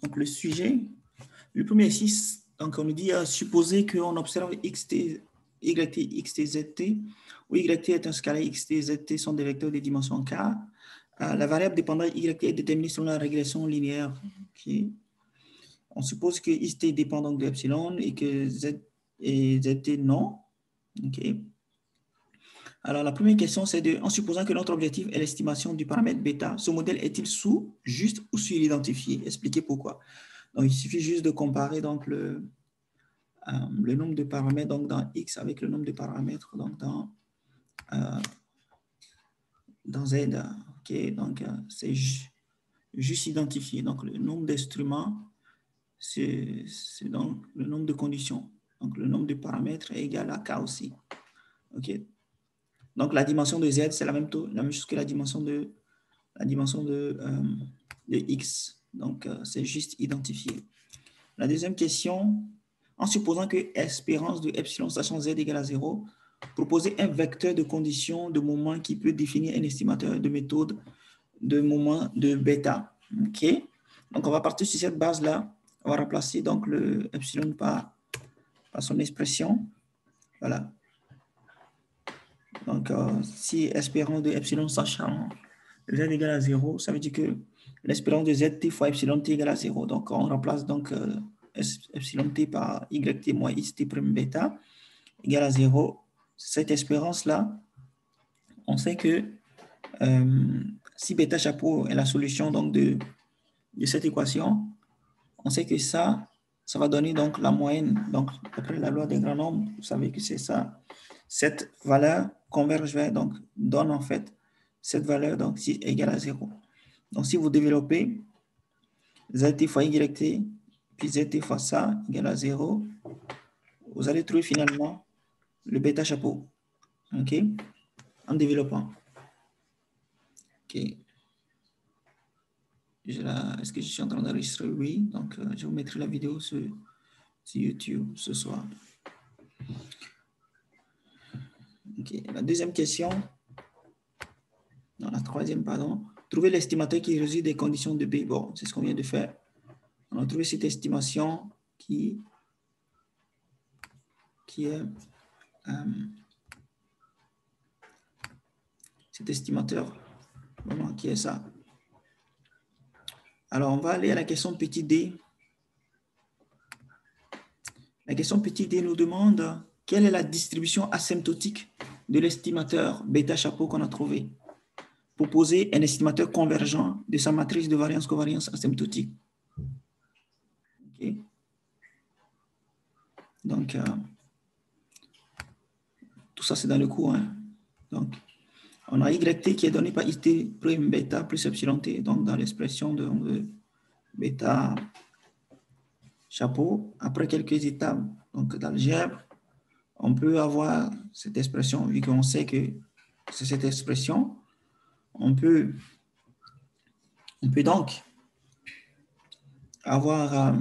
Donc, le sujet, le premier exercice, donc on nous dit supposer qu'on observe xt, yt, xt, zt, où yt est un scalaire, xt, zt sont des vecteurs de dimension k. La variable dépendante yt est déterminée selon la régression linéaire. Okay. On suppose que xt dépend donc de epsilon et que z et zt non. Okay. Alors, la première question, c'est en supposant que notre objectif est l'estimation du paramètre bêta, ce modèle est-il sous, juste ou sur-identifié? Expliquez pourquoi. Donc, il suffit juste de comparer donc, le nombre de paramètres donc, dans X avec le nombre de paramètres donc, dans Z. Okay, donc, c'est juste identifié. Donc, le nombre d'instruments, c'est donc le nombre de conditions. Donc, le nombre de paramètres est égal à K aussi. OK. Donc, la dimension de Z, c'est la même chose que la dimension de X. Donc, c'est juste identifié. La deuxième question, en supposant que espérance de epsilon sachant Z égale à 0, proposer un vecteur de conditions de moment qui peut définir un estimateur de méthode de moment de bêta. OK? Donc, on va partir sur cette base-là. On va remplacer donc le epsilon par son expression. Voilà. Donc, si espérance de epsilon sachant Z égale à 0, ça veut dire que l'espérance de zt fois epsilon t égale à 0. Donc, on remplace donc epsilon t par yt moins xt prime bêta égale à 0. Cette espérance-là, on sait que si bêta chapeau est la solution donc, de cette équation, on sait que ça va donner donc la moyenne. Donc, après la loi des grands nombres, vous savez que c'est ça. Cette valeur converge vers, donc, donne en fait cette valeur donc, si égale à 0. Donc, si vous développez zt fois yt, puis zt fois ça égale à 0, vous allez trouver finalement le bêta chapeau. OK? En développant. OK. Est-ce que je suis en train d'enregistrer? Oui. Donc, je vous mettrai la vidéo sur YouTube ce soir. OK. La deuxième question. Non, la troisième, pardon. Trouver l'estimateur qui résulte des conditions de B. Bon, c'est ce qu'on vient de faire. On a trouvé cette estimation qui est cet estimateur. Vraiment, qui est ça? Alors, on va aller à la question petit d. La question petit d nous demande quelle est la distribution asymptotique de l'estimateur bêta chapeau qu'on a trouvé pour poser un estimateur convergent de sa matrice de variance-covariance asymptotique. Okay. Donc, tout ça, c'est dans le cours. Hein. Donc, on a yt qui est donné par it prime bêta plus epsilon t, donc dans l'expression de bêta chapeau. Après quelques étapes donc d'algèbre, on peut avoir cette expression, vu qu'on sait que c'est cette expression, on peut donc avoir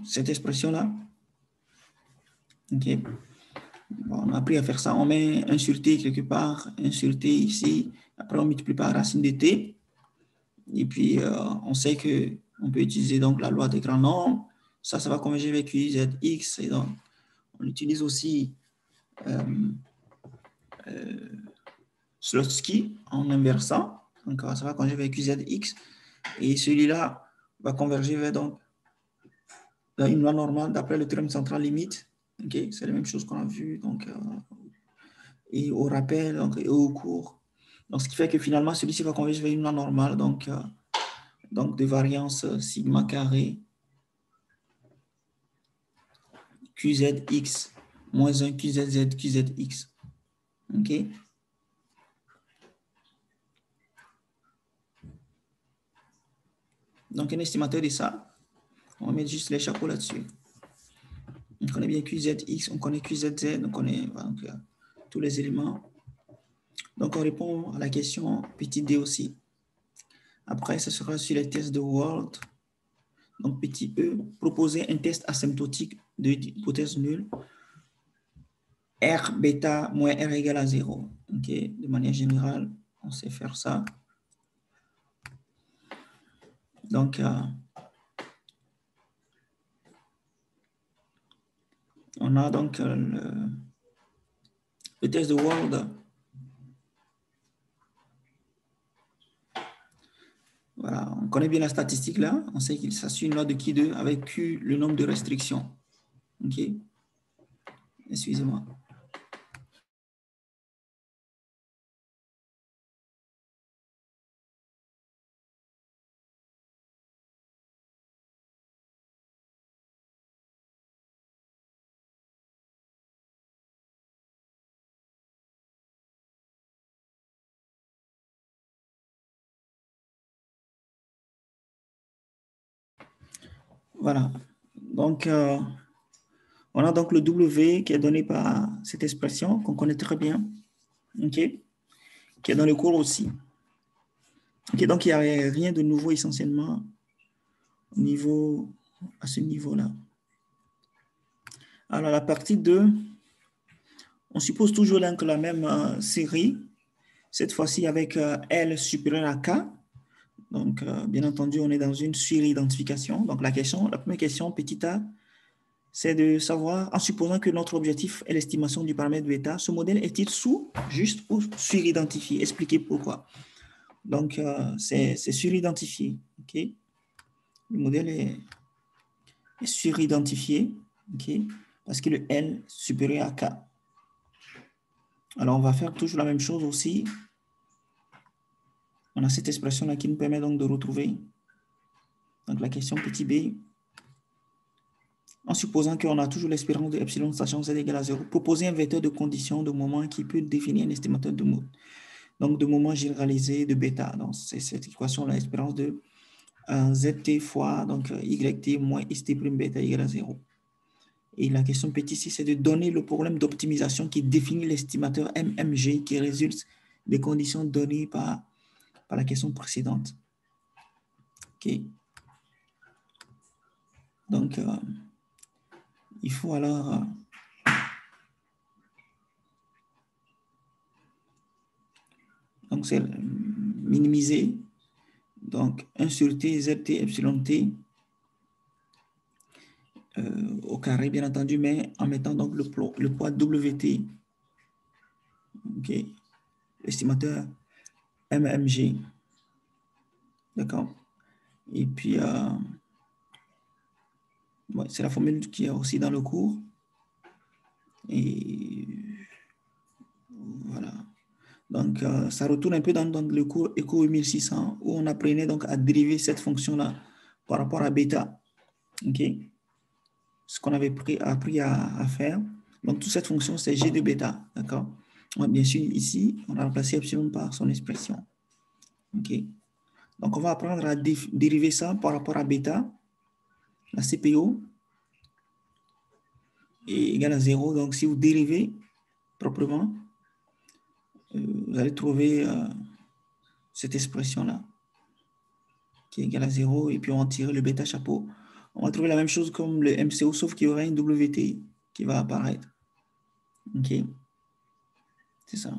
cette expression-là. Okay. Bon, on a appris à faire ça. On met un sur t quelque part, un sur t ici. Après, on multiplie par racine de t. Et puis, on sait qu'on peut utiliser donc la loi des grands nombres. Ça va converger avec qzx. Et donc, on utilise aussi Slotsky en inversant. Donc, ça va converger avec qzx. Et celui-là va converger vers donc, dans une loi normale d'après le théorème central limite. Okay. C'est la même chose qu'on a vu donc, et au rappel donc, et au cours. Donc, ce qui fait que finalement, celui-ci va converger vers une loi normale donc de variance sigma carré qzx moins 1 qzz qzx. OK? Donc, un estimateur de ça, on va mettre juste les chapeaux là-dessus. On connaît bien qzx, on connaît qzz, on connaît donc, tous les éléments. Donc, on répond à la question petit d aussi. Après, ce sera sur les tests de World. Donc, petit e, proposer un test asymptotique de hypothèse nulle. R bêta moins R égale à 0. Okay. De manière générale, on sait faire ça. Donc, on a donc le test de Word. Voilà, on connaît bien la statistique là. On sait qu'il s'agit une loi de Q2 avec Q, le nombre de restrictions. OK? Excusez-moi. Voilà. Donc, on a donc le W qui est donné par cette expression qu'on connaît très bien. OK? Qui est dans le cours aussi. OK, donc il n'y a rien de nouveau essentiellement à ce niveau-là. Alors, la partie 2, on suppose toujours donc la même série, cette fois-ci avec L supérieur à K. Donc, bien entendu, on est dans une suridentification. Donc, la première question, petit a, c'est de savoir, en supposant que notre objectif est l'estimation du paramètre bêta, ce modèle est-il juste ou suridentifié? Expliquez pourquoi. Donc, c'est suridentifié. Okay? Le modèle est suridentifié, okay? Parce que le L est supérieur à K. Alors, on va faire toujours la même chose aussi. On a cette expression-là qui nous permet donc de retrouver donc, la question petit b. En supposant qu'on a toujours l'espérance de epsilon sachant z égale à 0, proposer un vecteur de conditions de moment qui peut définir un estimateur de mode. Donc, de moment généralisé de bêta. Donc, c'est cette équation-là, l'espérance de zt fois donc, yt moins st prime bêta égale à 0. Et la question petit c, c'est de donner le problème d'optimisation qui définit l'estimateur MMG qui résulte des conditions données par la question précédente. OK. Donc, il faut alors donc c'est minimiser donc 1 sur t, zt, epsilon t au carré, bien entendu, mais en mettant donc le poids wt, ok, l'estimateur mmg, d'accord. Et puis, ouais, c'est la formule qui est aussi dans le cours. Et voilà. Donc, ça retourne un peu dans le cours ECO 1600 où on apprenait donc à dériver cette fonction-là par rapport à bêta. OK? Ce qu'on avait appris à faire. Donc, toute cette fonction, c'est G de bêta. D'accord? Bien sûr, ici, on a remplacé epsilon par son expression. OK? Donc, on va apprendre à dériver ça par rapport à bêta. La CPO est égale à 0. Donc, si vous dérivez proprement, vous allez trouver cette expression-là qui est égale à 0. Et puis, on va tirer le bêta chapeau. On va trouver la même chose comme le MCO, sauf qu'il y aura une WT qui va apparaître. OK? C'est ça.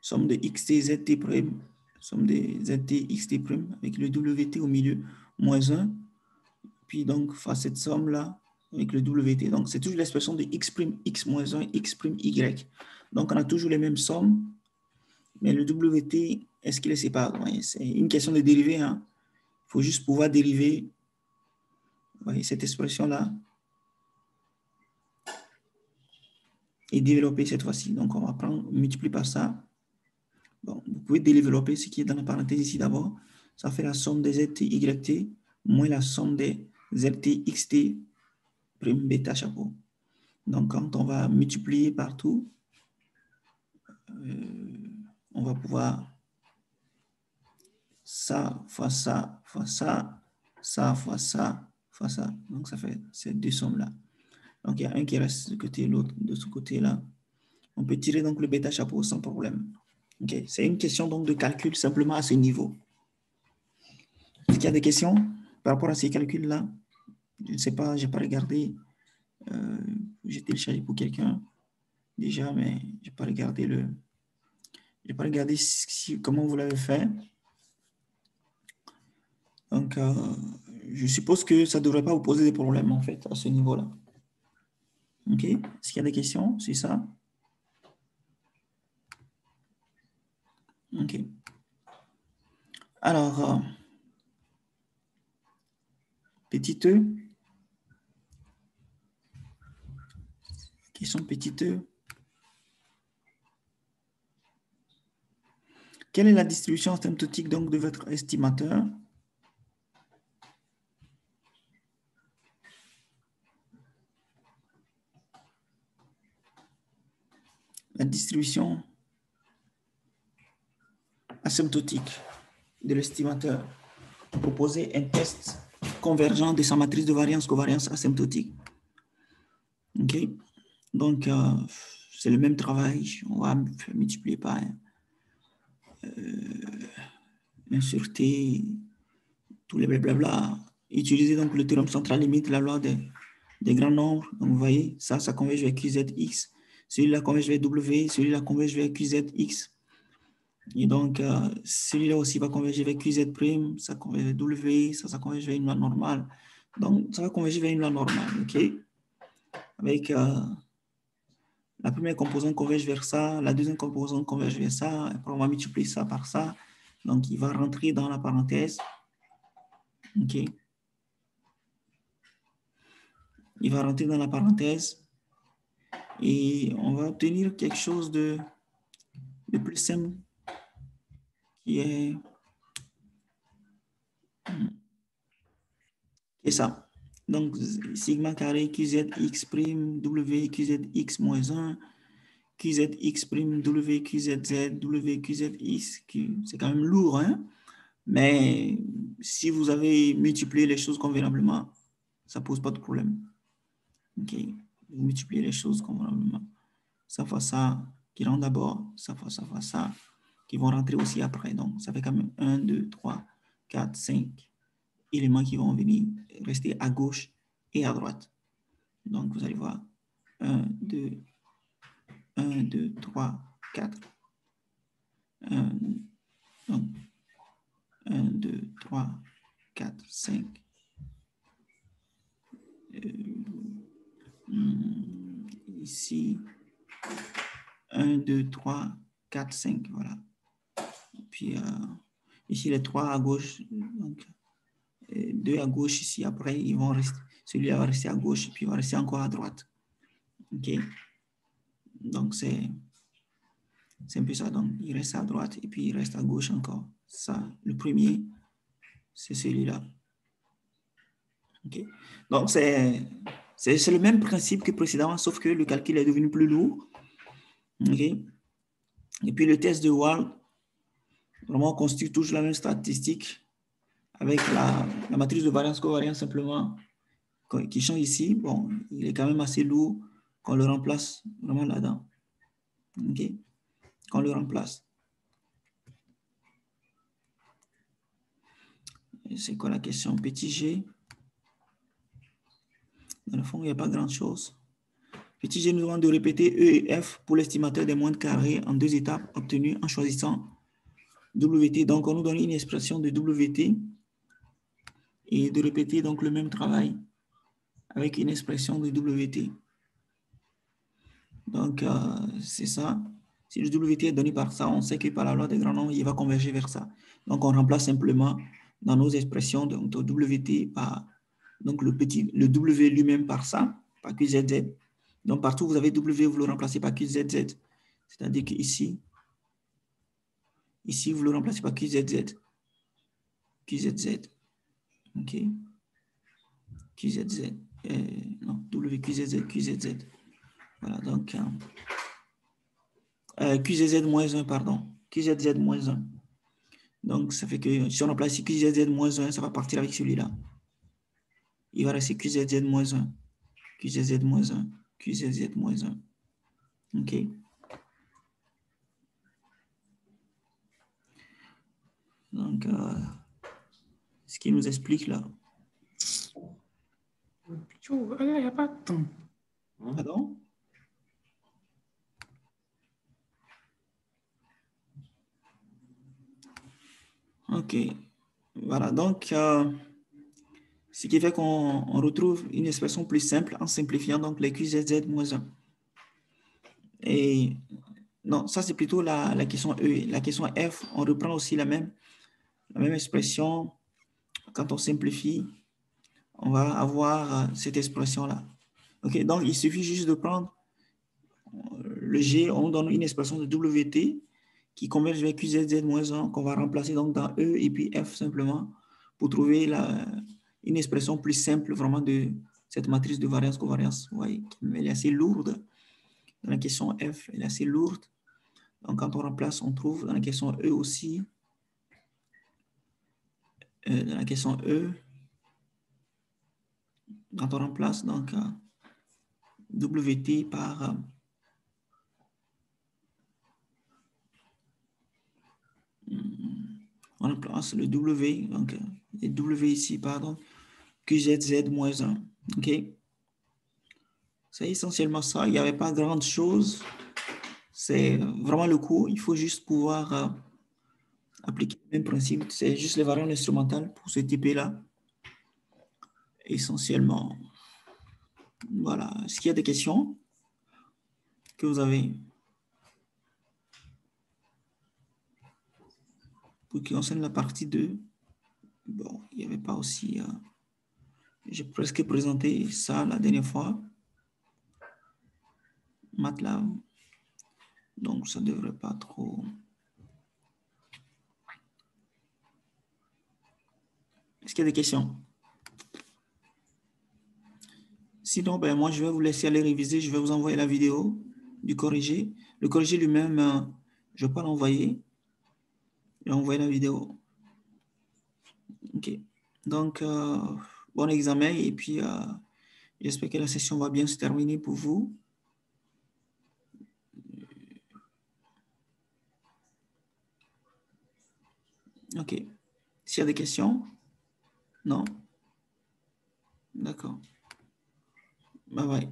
Somme de xt, zt prime, somme de zt, xt prime, avec le wt au milieu, moins 1. Puis donc, face cette somme-là, avec le wt. Donc, c'est toujours l'expression de x prime, x moins 1, x prime, y. Donc, on a toujours les mêmes sommes, mais le wt, est-ce qu'il est séparé? C'est une question de dériver. Hein. Il faut juste pouvoir dériver cette expression-là et développer cette fois-ci. Donc, on va prendre, multiplier par ça. Bon, vous pouvez développer ce qui est dans la parenthèse ici d'abord. Ça fait la somme des zt, yt, moins la somme des zt, xt, prime bêta chapeau. Donc, quand on va multiplier partout, on va pouvoir ça fois ça fois ça, ça fois ça fois ça. Donc, ça fait ces deux sommes-là. Donc, il y a un qui reste de ce côté, l'autre de ce côté-là. On peut tirer donc le bêta chapeau sans problème. Okay. C'est une question donc de calcul simplement à ce niveau. Est-ce qu'il y a des questions par rapport à ces calculs-là? Je ne sais pas, je n'ai pas regardé. J'ai téléchargé pour quelqu'un déjà, mais je n'ai pas regardé comment vous l'avez fait. Donc, je suppose que ça ne devrait pas vous poser des problèmes, en fait, à ce niveau-là. OK? Est-ce qu'il y a des questions sur ça? OK. Alors, petit e. Question petit e. Quelle est la distribution asymptotique donc, de votre estimateur? La distribution asymptotique de l'estimateur. Proposer un test convergent de sa matrice de variance-covariance asymptotique. OK? Donc, c'est le même travail. On va multiplier par inserter tous les blablabla. Utiliser donc le théorème central limite, la loi des grands nombres. Donc, vous voyez, ça converge vers QZX. Celui-là converge vers W, celui-là converge vers QZX. Et donc, celui-là aussi va converger vers QZ', ça converge vers W, ça converge vers une loi normale. Donc, ça va converger vers une loi normale, OK? Avec la première composante converge vers ça, la deuxième composante converge vers ça, après on va multiplier ça par ça. Donc, il va rentrer dans la parenthèse. OK? Il va rentrer dans la parenthèse et on va obtenir quelque chose de plus simple qui est ça. Donc, sigma carré QZX prime W QZX moins 1 QZX prime W QZZ W QZX, c'est quand même lourd, hein? Mais si vous avez multiplié les choses convenablement, ça ne pose pas de problème. OK? Vous multipliez les choses convenablement. Ça fois ça qui rentre d'abord, ça fois ça, qui vont rentrer aussi après. Donc, ça fait quand même 1, 2, 3, 4, 5 éléments qui vont venir rester à gauche et à droite. Donc, vous allez voir 1, 2, 3, 4. 1, donc, 1, 2, 3, 4, 5. Ici, 1, 2, 3, 4, 5. Voilà. Puis, ici, les 3 à gauche. Donc, 2 à gauche ici. Après, ils vont rester. Celui-là va rester à gauche et puis il va rester encore à droite. OK? Donc, c'est un peu ça. Donc, il reste à droite et puis il reste à gauche encore. Ça, le premier, c'est celui-là. OK? Donc, c'est le même principe que précédemment, sauf que le calcul est devenu plus lourd. OK? Et puis, le test de Wald, vraiment, on constitue toujours la même statistique avec la matrice de variance-covariance simplement qui change ici. Bon, il est quand même assez lourd qu'on le remplace vraiment là-dedans. OK? Qu'on le remplace. C'est quoi la question? Petit g. Dans le fond, il n'y a pas grand-chose. Petit g nous demande de répéter E et F pour l'estimateur des moindres carrés en 2 étapes obtenues en choisissant WT. Donc, on nous donne une expression de WT et de répéter donc le même travail avec une expression de WT. Donc, c'est ça. Si le WT est donné par ça, on sait que par la loi des grands nombres, il va converger vers ça. Donc, on remplace simplement dans nos expressions donc, WT par donc le W lui-même par ça, par QZZ. Donc, partout où vous avez W, vous le remplacez par QZZ. C'est-à-dire qu'ici, vous le remplacez par QZZ. QZZ. OK. QZZ. Non, WQZZ, QZZ. Voilà, donc... QZZ-1, pardon. QZZ-1. Donc, ça fait que si on remplace QZZ-1, ça va partir avec celui-là. Il va rester QZZ-1. QZZ-1. QZZ-1. OK. Donc, ce qui nous explique là. Il n'y a pas de temps. Pardon? OK. Voilà, donc, ce qui fait qu'on retrouve une expression plus simple en simplifiant donc les QZZ moins 1. Et non, ça c'est plutôt la question E. La question F, on reprend aussi la même expression. Quand on simplifie, on va avoir cette expression-là. OK, donc il suffit juste de prendre le G, on donne une expression de WT qui converge vers QZZ-1 qu'on va remplacer donc dans E et puis F simplement pour trouver une expression plus simple vraiment de cette matrice de variance-covariance. Vous voyez, elle est assez lourde. Dans la question F, elle est assez lourde. Donc quand on remplace, on trouve dans la question E aussi. Dans la question E, quand on remplace donc WT par on remplace le W, donc les W ici, pardon, QZZ-1. OK? C'est essentiellement ça. Il n'y avait pas grande chose. C'est vraiment le cours. Il faut juste pouvoir appliquer le même principe. C'est juste les variables instrumentales pour ce type-là. Essentiellement. Voilà. Est-ce qu'il y a des questions que vous avez pour qui concerne la partie 2? Bon, il n'y avait pas aussi... j'ai presque présenté ça la dernière fois. MATLAB. Donc, ça ne devrait pas trop... Est-ce qu'il y a des questions? Sinon, ben, moi, je vais vous laisser aller réviser. Je vais vous envoyer la vidéo du corrigé. Le corrigé lui-même, je ne vais pas l'envoyer. Je vais envoyer la vidéo. OK. Donc, bon examen. Et puis, j'espère que la session va bien se terminer pour vous. OK. S'il y a des questions? Non? D'accord. Bye bye.